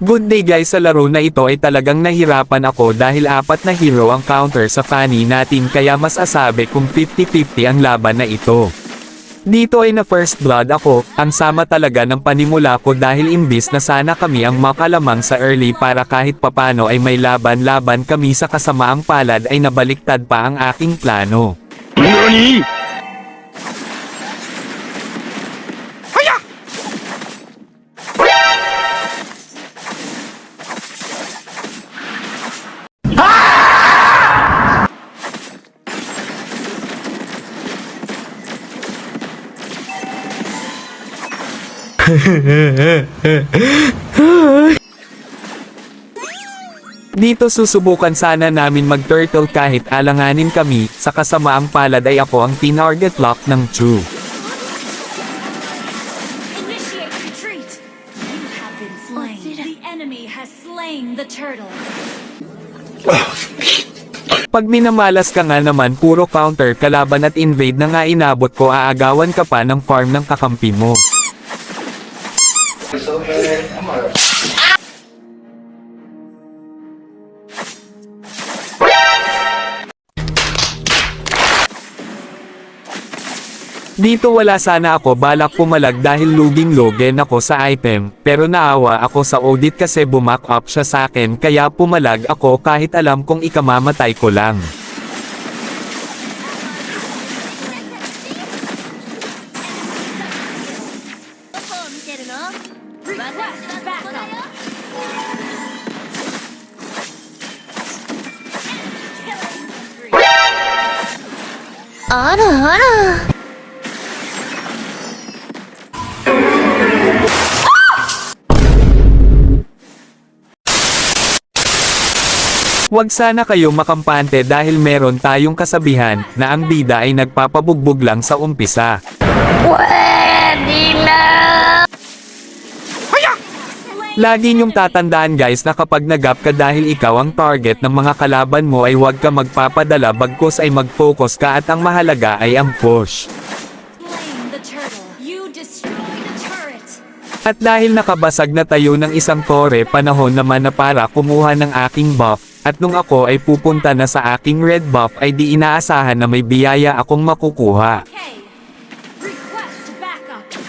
Good day guys, sa laro na ito ay talagang nahirapan ako dahil 4 na hero ang counter sa Fanny natin kaya mas asabi kung 50-50 ang laban na ito. Dito ay na first blood ako, ang sama talaga ng panimula ko dahil imbis na sana kami ang makalamang sa early para kahit papano ay may laban-laban kami sa kasamaang palad ay nabaliktad pa ang aking plano. NANI?! Dito susubukan sana namin mag-turtle kahit alanganin kami, sa kasamaang palad ay ako ang tinarget lock ng Chu. Initiate retreat. You have been slain. The enemy has slain the turtle. Pag minamalas ka nga naman puro counter kalaban at invade na nga inabot ko aagawan ka pa ng farm ng kakampi mo. Dito wala sana ako balak pumalag dahil luging-logen ako sa item, pero naawa ako sa audit kasi bumak up siya sa akin kaya pumalag ako kahit alam kong ikamamatay ko lang. Request backup. Huwag sana kayo makampante dahil meron tayong kasabihan na ang bida ay nagpapabugbog lang sa umpisa. Lagi niyong tatandaan guys na kapag nag-up ka dahil ikaw ang target ng mga kalaban mo ay huwag ka magpapadala bagkus ay mag-focus ka at ang mahalaga ay ang push. Slain the turtle. You destroy the turret. At dahil nakabasag na tayo ng isang tore panahon naman na para kumuha ng aking buff, at nung ako ay pupunta na sa aking red buff ay di inaasahan na may biyaya akong makukuha. Okay. Request backup. You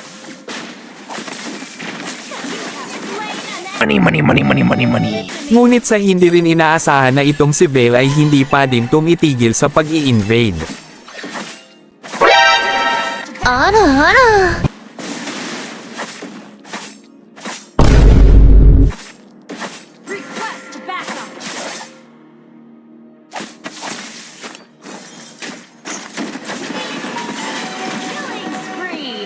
have slain an enemy. Ngunit sa hindi rin inaasahan na itong si Vale ay hindi pa din tumitigil sa pag-i-invade. Request backup. Killing spree.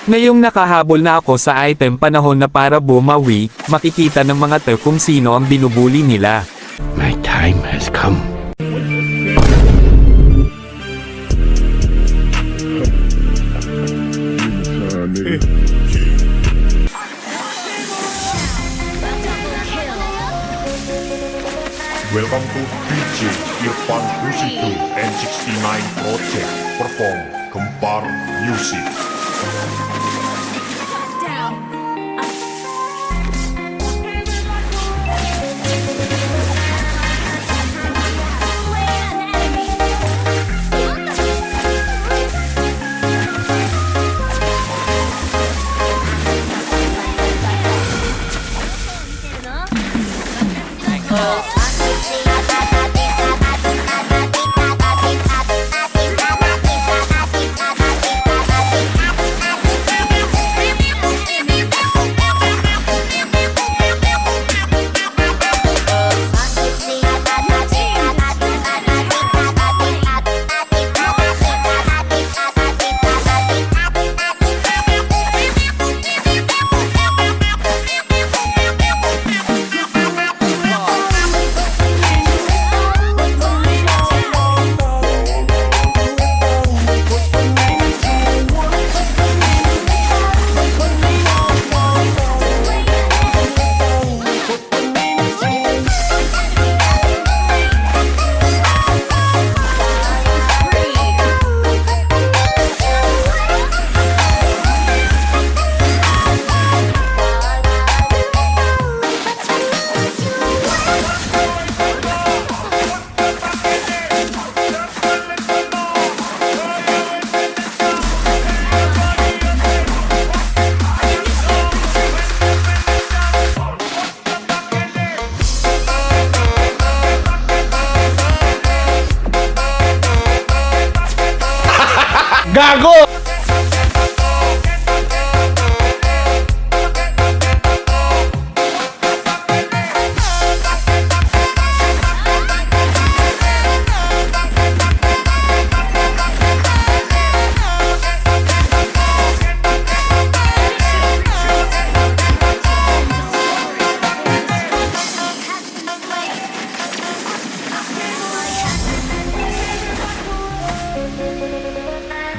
Ngayong nakahabol na ako sa item panahon na para bumawi, makikita ng mga to kung sino ang binubuli nila. My time has come. Welcome to DJ Irfan Husitu N69 Project perform Gempar Music. Down. Slain an enemy. Gago!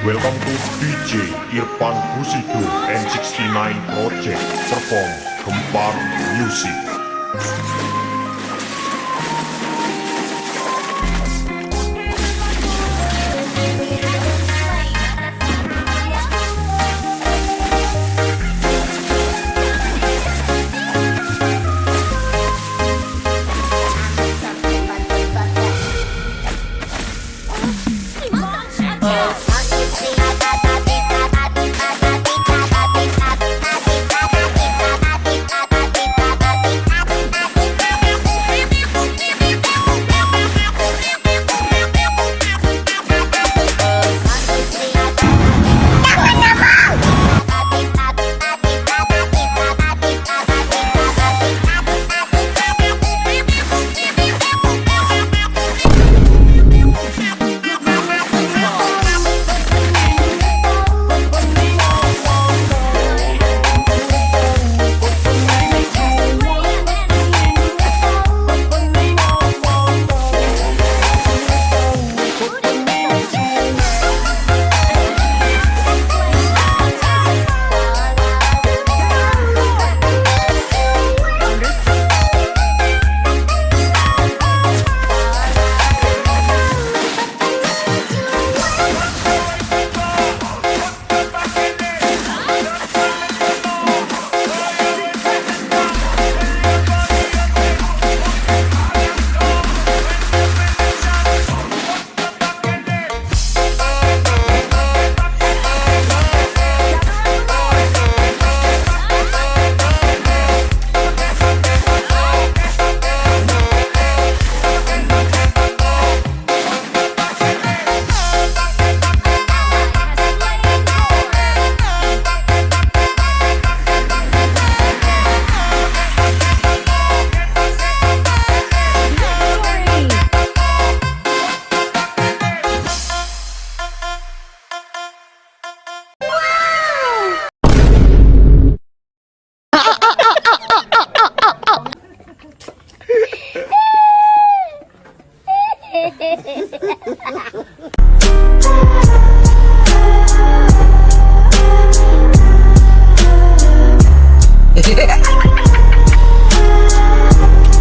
Welcome to DJ Irfan Husidu N69 Project perform Kembar Music.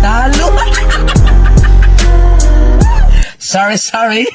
Talo. Sorry.